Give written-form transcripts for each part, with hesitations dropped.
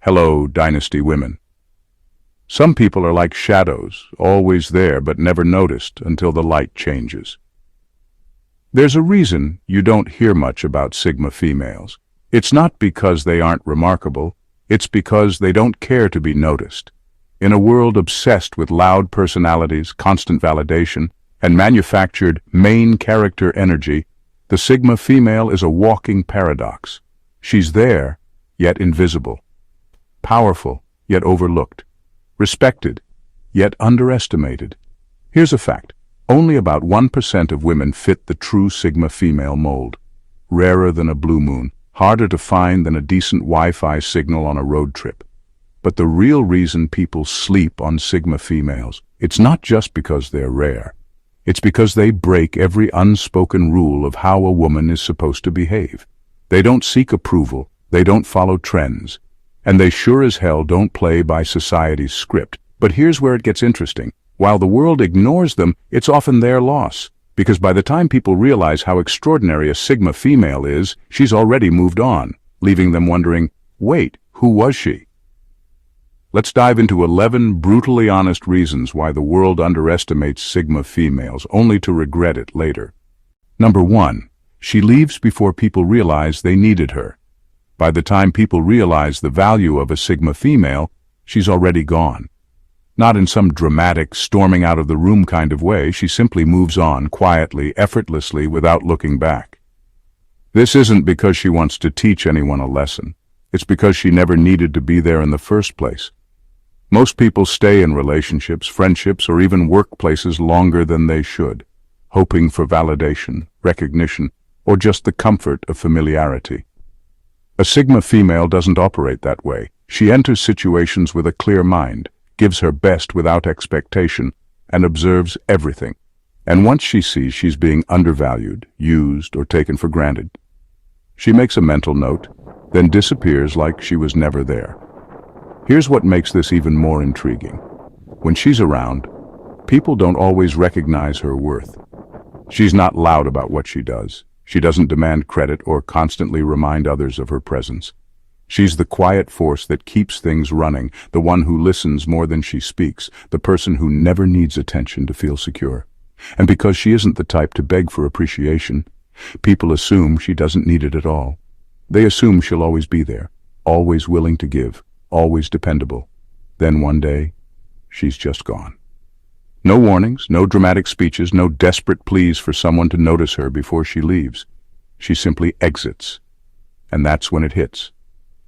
Hello, Dynasty women. Some people are like shadows, always there but never noticed until the light changes. There's a reason you don't hear much about Sigma females. It's not because they aren't remarkable, it's because they don't care to be noticed. In a world obsessed with loud personalities, constant validation, and manufactured main character energy, the Sigma female is a walking paradox. She's there, yet invisible. Powerful, yet overlooked. Respected, yet underestimated. Here's a fact. Only about 1% of women fit the true Sigma female mold. Rarer than a blue moon, harder to find than a decent Wi-Fi signal on a road trip. But the real reason people sleep on Sigma females, it's not just because they're rare. It's because they break every unspoken rule of how a woman is supposed to behave. They don't seek approval, they don't follow trends, and they sure as hell don't play by society's script. But here's where it gets interesting. While the world ignores them, it's often their loss, because by the time people realize how extraordinary a Sigma female is, she's already moved on, leaving them wondering, wait, who was she? Let's dive into 11 brutally honest reasons why the world underestimates Sigma females, only to regret it later. Number 1. She leaves before people realize they needed her. By the time people realize the value of a Sigma female, she's already gone. Not in some dramatic, storming out of the room kind of way, she simply moves on quietly, effortlessly, without looking back. This isn't because she wants to teach anyone a lesson. It's because she never needed to be there in the first place. Most people stay in relationships, friendships, or even workplaces longer than they should, hoping for validation, recognition, or just the comfort of familiarity. A Sigma female doesn't operate that way. She enters situations with a clear mind, gives her best without expectation, and observes everything. And once she sees she's being undervalued, used, or taken for granted, she makes a mental note, then disappears like she was never there. Here's what makes this even more intriguing. When she's around, people don't always recognize her worth. She's not loud about what she does. She doesn't demand credit or constantly remind others of her presence. She's the quiet force that keeps things running, the one who listens more than she speaks, the person who never needs attention to feel secure. And because she isn't the type to beg for appreciation, people assume she doesn't need it at all. They assume she'll always be there, always willing to give, always dependable. Then one day, she's just gone. No warnings, no dramatic speeches, no desperate pleas for someone to notice her before she leaves. She simply exits. And that's when it hits.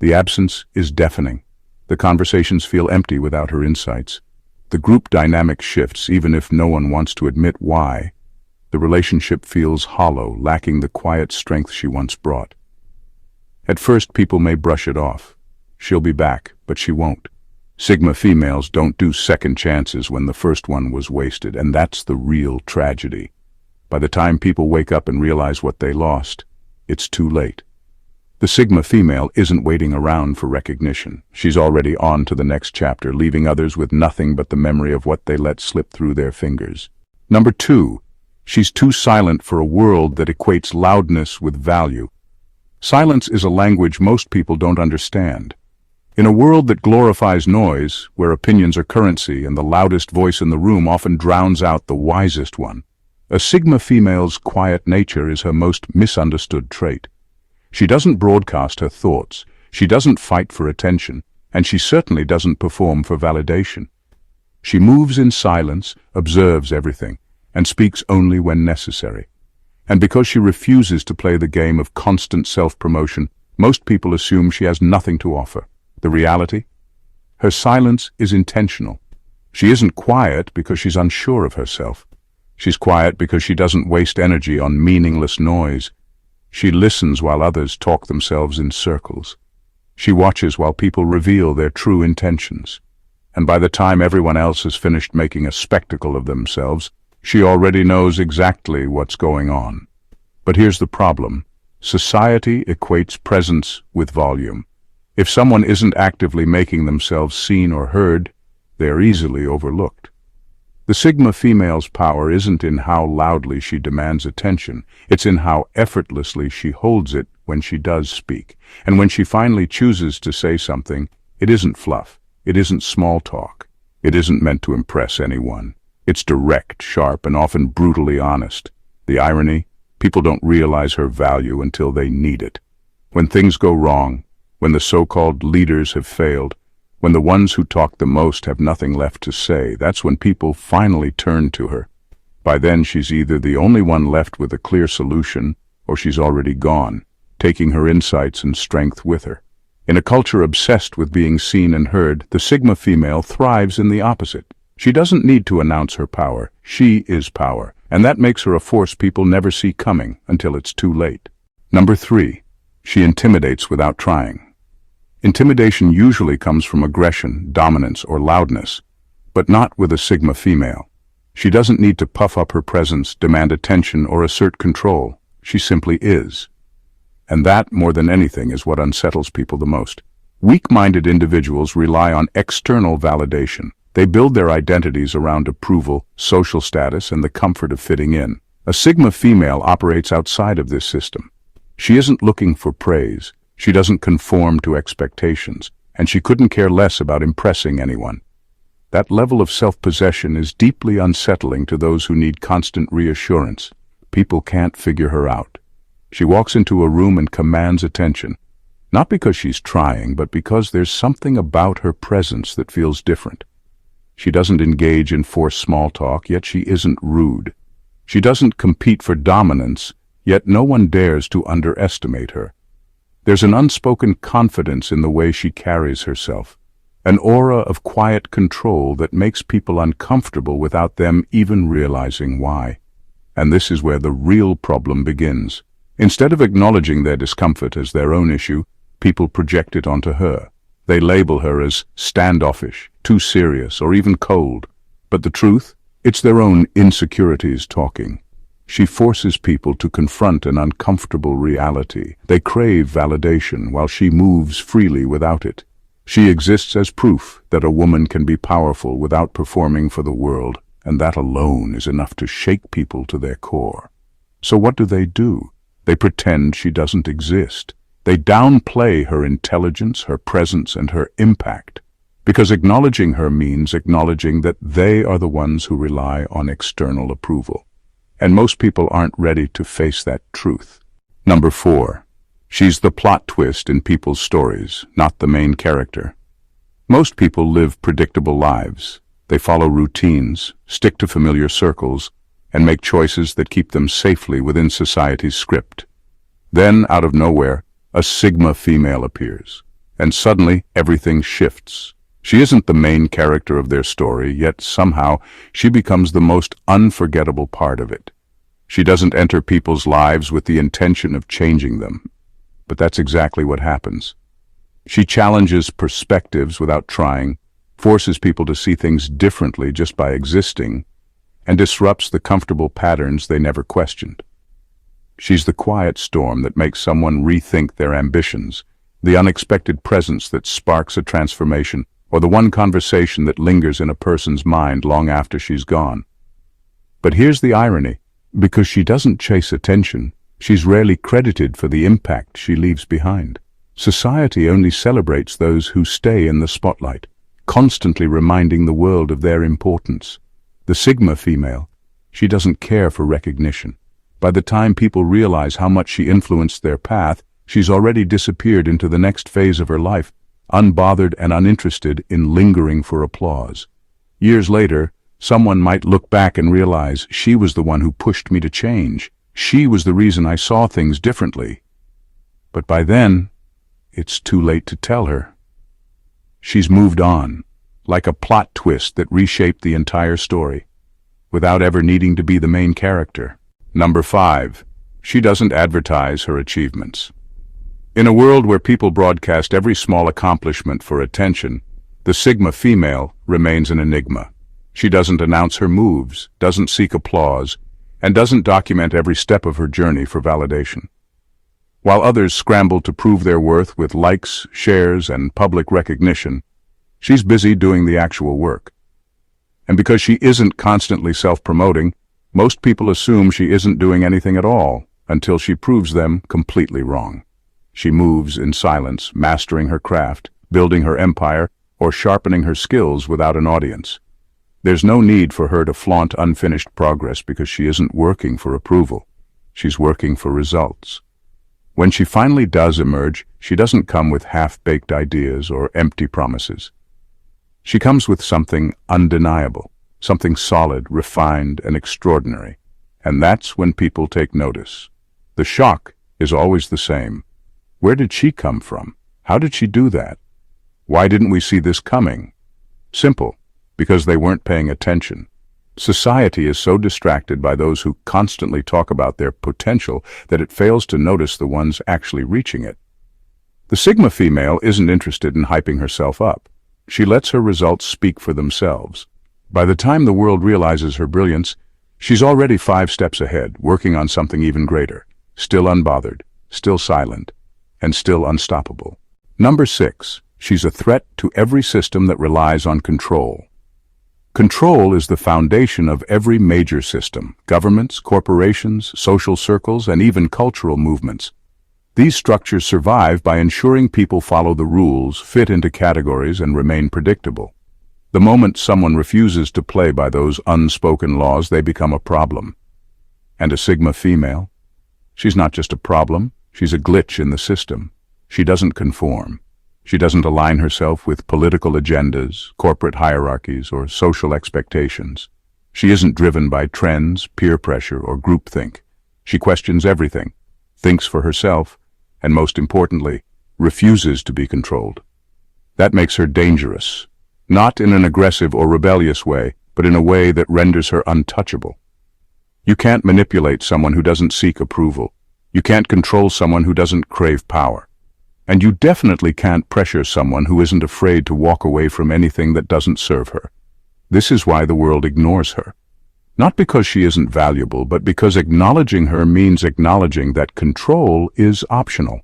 The absence is deafening. The conversations feel empty without her insights. The group dynamic shifts even if no one wants to admit why. The relationship feels hollow, lacking the quiet strength she once brought. At first, people may brush it off. She'll be back, but she won't. Sigma females don't do second chances when the first one was wasted, and that's the real tragedy. By the time people wake up and realize what they lost, it's too late. The Sigma female isn't waiting around for recognition. She's already on to the next chapter, leaving others with nothing but the memory of what they let slip through their fingers. Number 2. She's too silent for a world that equates loudness with value. Silence is a language most people don't understand. In a world that glorifies noise, where opinions are currency and the loudest voice in the room often drowns out the wisest one, a Sigma female's quiet nature is her most misunderstood trait. She doesn't broadcast her thoughts, she doesn't fight for attention, and she certainly doesn't perform for validation. She moves in silence, observes everything, and speaks only when necessary. And because she refuses to play the game of constant self-promotion, most people assume she has nothing to offer. The reality? Her silence is intentional. She isn't quiet because she's unsure of herself. She's quiet because she doesn't waste energy on meaningless noise. She listens while others talk themselves in circles. She watches while people reveal their true intentions. And by the time everyone else has finished making a spectacle of themselves, she already knows exactly what's going on. But here's the problem. Society equates presence with volume. If someone isn't actively making themselves seen or heard, they're easily overlooked. The Sigma female's power isn't in how loudly she demands attention, it's in how effortlessly she holds it when she does speak. And when she finally chooses to say something, It isn't fluff. It isn't small talk. It isn't meant to impress anyone. It's direct, sharp, and often brutally honest. The irony? People don't realize her value until they need it. When things go wrong, when the so-called leaders have failed, when the ones who talk the most have nothing left to say, that's when people finally turn to her. By then she's either the only one left with a clear solution, or she's already gone, taking her insights and strength with her. In a culture obsessed with being seen and heard, the Sigma female thrives in the opposite. She doesn't need to announce her power. She is power, and that makes her a force people never see coming until it's too late. Number 3. She intimidates without trying. Intimidation usually comes from aggression, dominance, or loudness, but not with a Sigma female. She doesn't need to puff up her presence, demand attention, or assert control. She simply is. And that, more than anything, is what unsettles people the most. Weak-minded individuals rely on external validation. They build their identities around approval, social status, and the comfort of fitting in. A Sigma female operates outside of this system. She isn't looking for praise. She doesn't conform to expectations, and she couldn't care less about impressing anyone. That level of self-possession is deeply unsettling to those who need constant reassurance. People can't figure her out. She walks into a room and commands attention, not because she's trying, but because there's something about her presence that feels different. She doesn't engage in forced small talk, yet she isn't rude. She doesn't compete for dominance, yet no one dares to underestimate her. There's an unspoken confidence in the way she carries herself, an aura of quiet control that makes people uncomfortable without them even realizing why. And this is where the real problem begins. Instead of acknowledging their discomfort as their own issue, people project it onto her. They label her as standoffish, too serious, or even cold. But the truth? It's their own insecurities talking. She forces people to confront an uncomfortable reality. They crave validation while she moves freely without it. She exists as proof that a woman can be powerful without performing for the world, and that alone is enough to shake people to their core. So what do? They pretend she doesn't exist. They downplay her intelligence, her presence, and her impact, because acknowledging her means acknowledging that they are the ones who rely on external approval. And most people aren't ready to face that truth. Number 4. She's the plot twist in people's stories, not the main character. Most people live predictable lives. They follow routines, stick to familiar circles, and make choices that keep them safely within society's script. Then, out of nowhere, a Sigma female appears, and suddenly everything shifts. She isn't the main character of their story, yet somehow she becomes the most unforgettable part of it. She doesn't enter people's lives with the intention of changing them, but that's exactly what happens. She challenges perspectives without trying, forces people to see things differently just by existing, and disrupts the comfortable patterns they never questioned. She's the quiet storm that makes someone rethink their ambitions, the unexpected presence that sparks a transformation, or the one conversation that lingers in a person's mind long after she's gone. But here's the irony. Because she doesn't chase attention, she's rarely credited for the impact she leaves behind. Society only celebrates those who stay in the spotlight, constantly reminding the world of their importance. The Sigma female, she doesn't care for recognition. By the time people realize how much she influenced their path, she's already disappeared into the next phase of her life, unbothered and uninterested in lingering for applause. Years later, someone might look back and realize she was the one who pushed me to change. She was the reason I saw things differently. But by then, it's too late to tell her. She's moved on, like a plot twist that reshaped the entire story, without ever needing to be the main character. Number 5. She doesn't advertise her achievements. In a world where people broadcast every small accomplishment for attention, the Sigma female remains an enigma. She doesn't announce her moves, doesn't seek applause, and doesn't document every step of her journey for validation. While others scramble to prove their worth with likes, shares, and public recognition, she's busy doing the actual work. And because she isn't constantly self-promoting, most people assume she isn't doing anything at all until she proves them completely wrong. She moves in silence, mastering her craft, building her empire, or sharpening her skills without an audience. There's no need for her to flaunt unfinished progress because she isn't working for approval. She's working for results. When she finally does emerge, she doesn't come with half-baked ideas or empty promises. She comes with something undeniable, something solid, refined, and extraordinary. And that's when people take notice. The shock is always the same. Where did she come from? How did she do that? Why didn't we see this coming? Simple, because they weren't paying attention. Society is so distracted by those who constantly talk about their potential that it fails to notice the ones actually reaching it. The Sigma female isn't interested in hyping herself up. She lets her results speak for themselves. By the time the world realizes her brilliance, she's already 5 steps ahead, working on something even greater, still unbothered, still silent, and still unstoppable. Number 6, she's a threat to every system that relies on control. Control is the foundation of every major system: governments, corporations, social circles, and even cultural movements. These structures survive by ensuring people follow the rules, fit into categories, and remain predictable. The moment someone refuses to play by those unspoken laws, they become a problem. And a Sigma female? She's not just a problem, she's a glitch in the system. She doesn't conform. She doesn't align herself with political agendas, corporate hierarchies, or social expectations. She isn't driven by trends, peer pressure, or groupthink. She questions everything, thinks for herself, and most importantly, refuses to be controlled. That makes her dangerous, not in an aggressive or rebellious way, but in a way that renders her untouchable. You can't manipulate someone who doesn't seek approval. You can't control someone who doesn't crave power. And you definitely can't pressure someone who isn't afraid to walk away from anything that doesn't serve her. This is why the world ignores her. Not because she isn't valuable, but because acknowledging her means acknowledging that control is optional.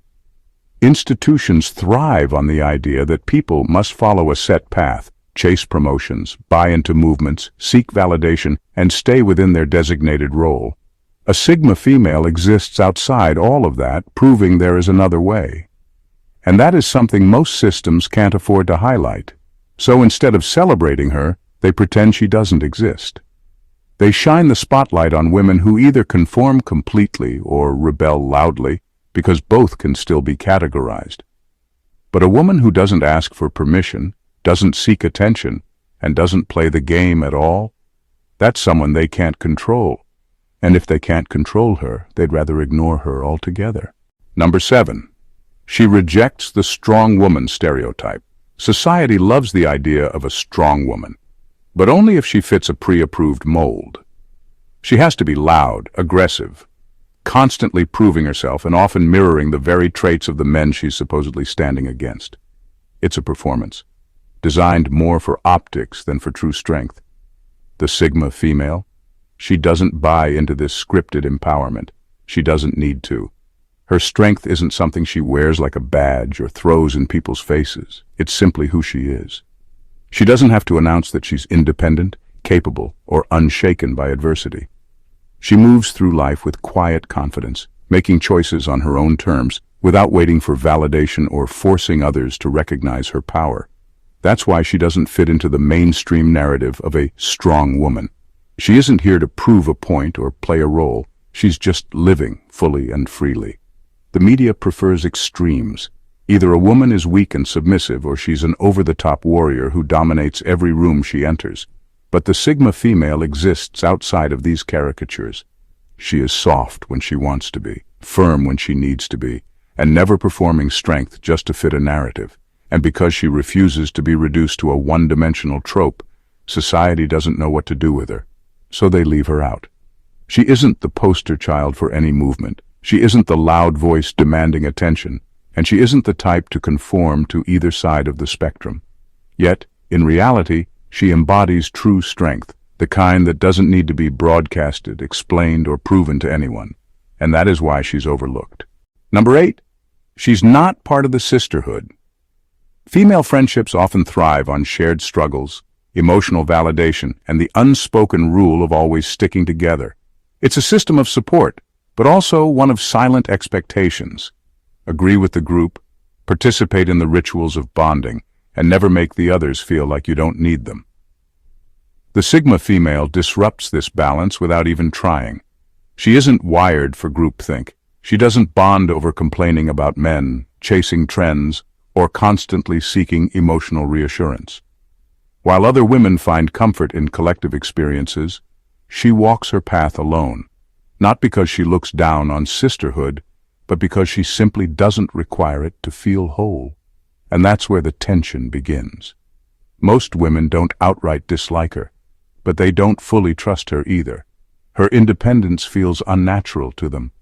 Institutions thrive on the idea that people must follow a set path, chase promotions, buy into movements, seek validation, and stay within their designated role. A Sigma female exists outside all of that, proving there is another way. And that is something most systems can't afford to highlight. So instead of celebrating her, they pretend she doesn't exist. They shine the spotlight on women who either conform completely or rebel loudly, because both can still be categorized. But a woman who doesn't ask for permission, doesn't seek attention, and doesn't play the game at all, that's someone they can't control. And if they can't control her, they'd rather ignore her altogether. Number 7. She rejects the strong woman stereotype. Society loves the idea of a strong woman, but only if she fits a pre-approved mold. She has to be loud, aggressive, constantly proving herself and often mirroring the very traits of the men she's supposedly standing against. It's a performance, designed more for optics than for true strength. The Sigma female? She doesn't buy into this scripted empowerment. She doesn't need to. Her strength isn't something she wears like a badge or throws in people's faces. It's simply who she is. She doesn't have to announce that she's independent, capable, or unshaken by adversity. She moves through life with quiet confidence, making choices on her own terms, without waiting for validation or forcing others to recognize her power. That's why she doesn't fit into the mainstream narrative of a strong woman. She isn't here to prove a point or play a role. She's just living fully and freely. The media prefers extremes. Either a woman is weak and submissive, or she's an over-the-top warrior who dominates every room she enters. But the Sigma female exists outside of these caricatures. She is soft when she wants to be, firm when she needs to be, and never performing strength just to fit a narrative. And because she refuses to be reduced to a one-dimensional trope, society doesn't know what to do with her. So they leave her out. She isn't the poster child for any movement. She isn't the loud voice demanding attention, and she isn't the type to conform to either side of the spectrum. Yet, in reality, she embodies true strength, the kind that doesn't need to be broadcasted, explained, or proven to anyone. And that is why she's overlooked. Number 8. She's not part of the sisterhood. Female friendships often thrive on shared struggles, emotional validation, and the unspoken rule of always sticking together. It's a system of support, but also one of silent expectations. Agree with the group, participate in the rituals of bonding, and never make the others feel like you don't need them. The Sigma female disrupts this balance without even trying. She isn't wired for groupthink. She doesn't bond over complaining about men, chasing trends, or constantly seeking emotional reassurance. While other women find comfort in collective experiences, she walks her path alone, not because she looks down on sisterhood, but because she simply doesn't require it to feel whole. And that's where the tension begins. Most women don't outright dislike her, but they don't fully trust her either. Her independence feels unnatural to them.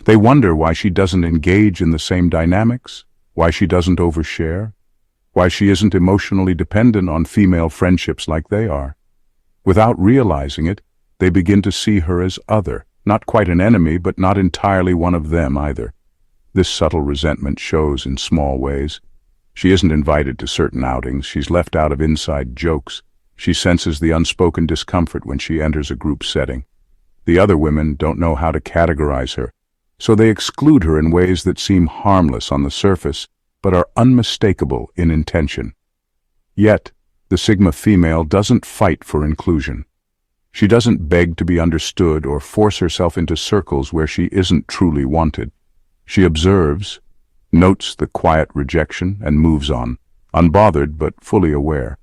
They wonder why she doesn't engage in the same dynamics, why she doesn't overshare, why she isn't emotionally dependent on female friendships like they are. Without realizing it, they begin to see her as other, not quite an enemy, but not entirely one of them either. This subtle resentment shows in small ways. She isn't invited to certain outings, she's left out of inside jokes. She senses the unspoken discomfort when she enters a group setting. The other women don't know how to categorize her, so they exclude her in ways that seem harmless on the surface, but are unmistakable in intention. Yet, the Sigma female doesn't fight for inclusion. She doesn't beg to be understood or force herself into circles where she isn't truly wanted. She observes, notes the quiet rejection, and moves on, unbothered but fully aware.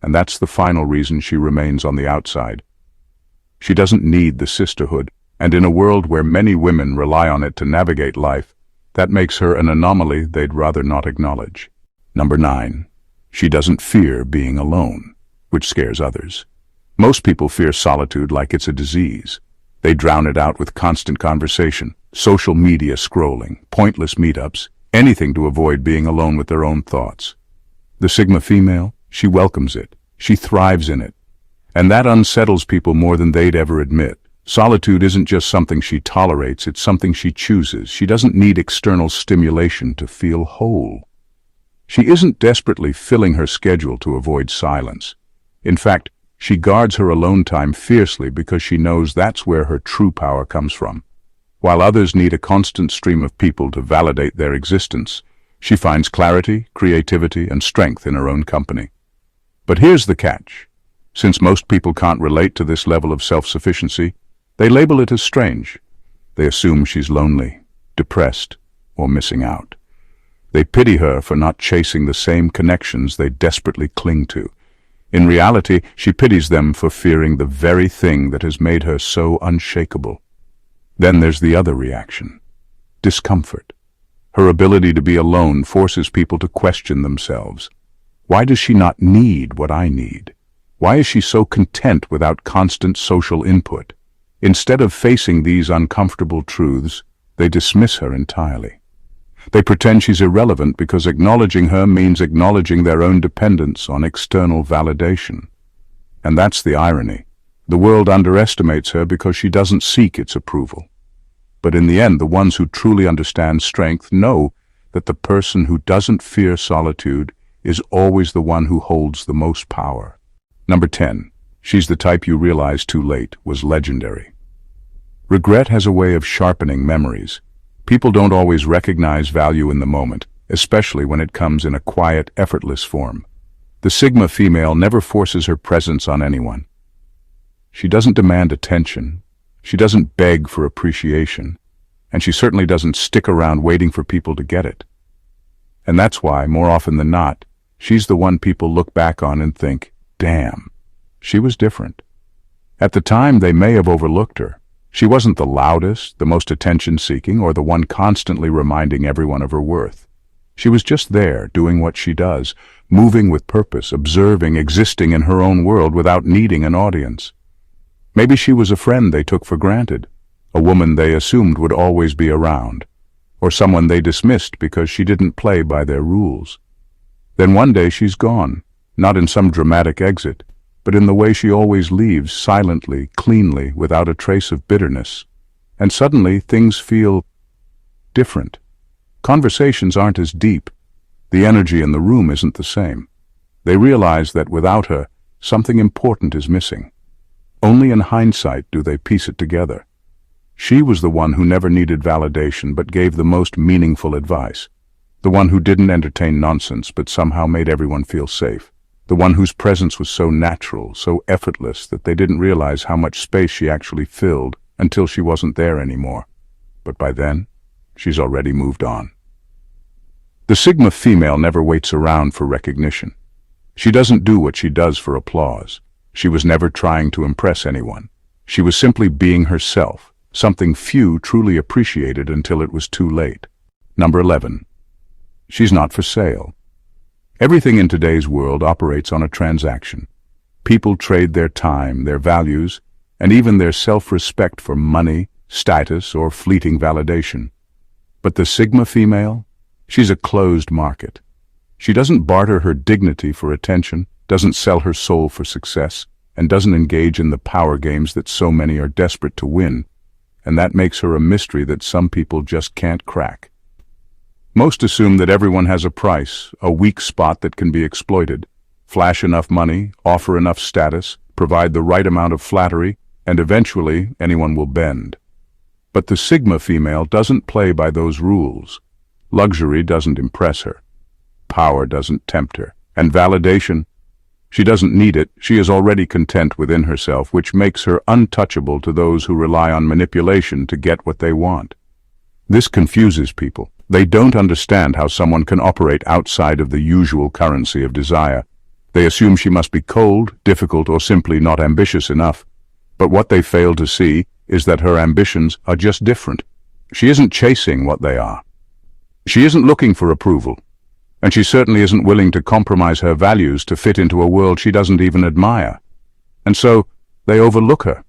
And that's the final reason she remains on the outside. She doesn't need the sisterhood, and in a world where many women rely on it to navigate life, that makes her an anomaly they'd rather not acknowledge. Number 9. She doesn't fear being alone, which scares others. Most people fear solitude like it's a disease. They drown it out with constant conversation, social media scrolling, pointless meetups, anything to avoid being alone with their own thoughts. The Sigma female, she welcomes it. She thrives in it. And that unsettles people more than they'd ever admit. Solitude isn't just something she tolerates, it's something she chooses. She doesn't need external stimulation to feel whole. She isn't desperately filling her schedule to avoid silence. In fact, she guards her alone time fiercely because she knows that's where her true power comes from. While others need a constant stream of people to validate their existence, she finds clarity, creativity, and strength in her own company. But here's the catch. Since most people can't relate to this level of self-sufficiency, they label it as strange. They assume she's lonely, depressed, or missing out. They pity her for not chasing the same connections they desperately cling to. In reality, she pities them for fearing the very thing that has made her so unshakable. Then there's the other reaction, discomfort. Her ability to be alone forces people to question themselves. Why does she not need what I need? Why is she so content without constant social input? Instead of facing these uncomfortable truths, they dismiss her entirely. They pretend she's irrelevant because acknowledging her means acknowledging their own dependence on external validation. And that's the irony. The world underestimates her because she doesn't seek its approval. But in the end, the ones who truly understand strength know that the person who doesn't fear solitude is always the one who holds the most power. Number 10. She's the type you realize too late was legendary. Regret has a way of sharpening memories. People don't always recognize value in the moment, especially when it comes in a quiet, effortless form. The Sigma female never forces her presence on anyone. She doesn't demand attention. She doesn't beg for appreciation. And she certainly doesn't stick around waiting for people to get it. And that's why, more often than not, she's the one people look back on and think, damn, she was different. At the time, they may have overlooked her. She wasn't the loudest, the most attention-seeking, or the one constantly reminding everyone of her worth. She was just there, doing what she does, moving with purpose, observing, existing in her own world without needing an audience. Maybe she was a friend they took for granted, a woman they assumed would always be around, or someone they dismissed because she didn't play by their rules. Then one day she's gone, not in some dramatic exit, but in the way she always leaves, silently, cleanly, without a trace of bitterness. And suddenly things feel different. Conversations aren't as deep. The energy in the room isn't the same. They realize that without her, something important is missing. Only in hindsight do they piece it together. She was the one who never needed validation but gave the most meaningful advice. The one who didn't entertain nonsense but somehow made everyone feel safe. The one whose presence was so natural, so effortless that they didn't realize how much space she actually filled until she wasn't there anymore. But by then, she's already moved on. The Sigma female never waits around for recognition. She doesn't do what she does for applause. She was never trying to impress anyone. She was simply being herself, something few truly appreciated until it was too late. Number 11. She's not for sale. Everything in today's world operates on a transaction. People trade their time, their values, and even their self-respect for money, status, or fleeting validation. But the Sigma female? She's a closed market. She doesn't barter her dignity for attention, doesn't sell her soul for success, and doesn't engage in the power games that so many are desperate to win. And that makes her a mystery that some people just can't crack. Most assume that everyone has a price, a weak spot that can be exploited. Flash enough money, offer enough status, provide the right amount of flattery, and eventually anyone will bend. But the Sigma female doesn't play by those rules. Luxury doesn't impress her. Power doesn't tempt her. And validation? She doesn't need it. She is already content within herself, which makes her untouchable to those who rely on manipulation to get what they want. This confuses people. They don't understand how someone can operate outside of the usual currency of desire. They assume she must be cold, difficult, or simply not ambitious enough. But what they fail to see is that her ambitions are just different. She isn't chasing what they are. She isn't looking for approval, and she certainly isn't willing to compromise her values to fit into a world she doesn't even admire. And so, they overlook her.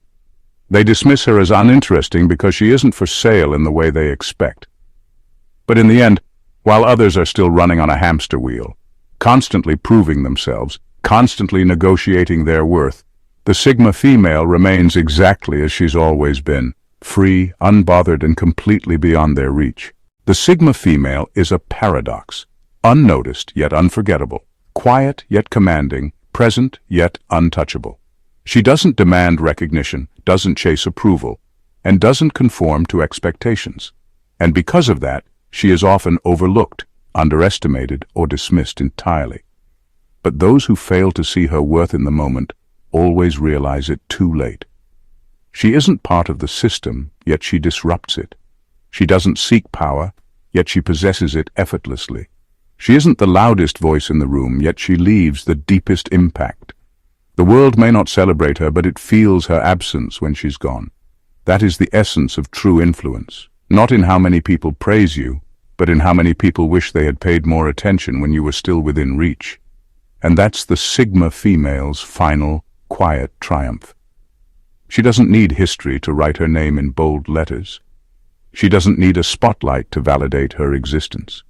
They dismiss her as uninteresting because she isn't for sale in the way they expect. But in the end, while others are still running on a hamster wheel, constantly proving themselves, constantly negotiating their worth, the Sigma female remains exactly as she's always been, free, unbothered, and completely beyond their reach. The Sigma female is a paradox, unnoticed yet unforgettable, quiet yet commanding, present yet untouchable. She doesn't demand recognition, doesn't chase approval, and doesn't conform to expectations. And because of that, she is often overlooked, underestimated, or dismissed entirely. But those who fail to see her worth in the moment always realize it too late. She isn't part of the system, yet she disrupts it. She doesn't seek power, yet she possesses it effortlessly. She isn't the loudest voice in the room, yet she leaves the deepest impact. The world may not celebrate her, but it feels her absence when she's gone. That is the essence of true influence, not in how many people praise you, but in how many people wish they had paid more attention when you were still within reach. And that's the Sigma female's final, quiet triumph. She doesn't need history to write her name in bold letters. She doesn't need a spotlight to validate her existence.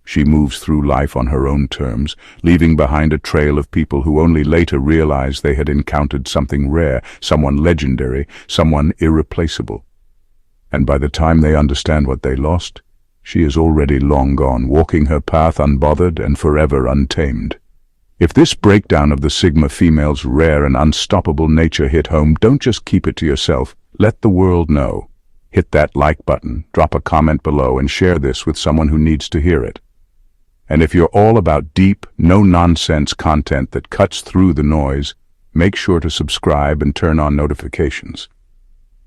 She moves through life on her own terms, leaving behind a trail of people who only later realize they had encountered something rare, someone legendary, someone irreplaceable. And by the time they understand what they lost, she is already long gone, walking her path unbothered and forever untamed. If this breakdown of the Sigma female's rare and unstoppable nature hit home, don't just keep it to yourself. Let the world know. Hit that like button, drop a comment below, and share this with someone who needs to hear it. And if you're all about deep, no-nonsense content that cuts through the noise, make sure to subscribe and turn on notifications.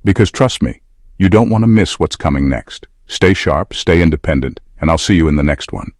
Because trust me, you don't want to miss what's coming next. Stay sharp, stay independent, and I'll see you in the next one.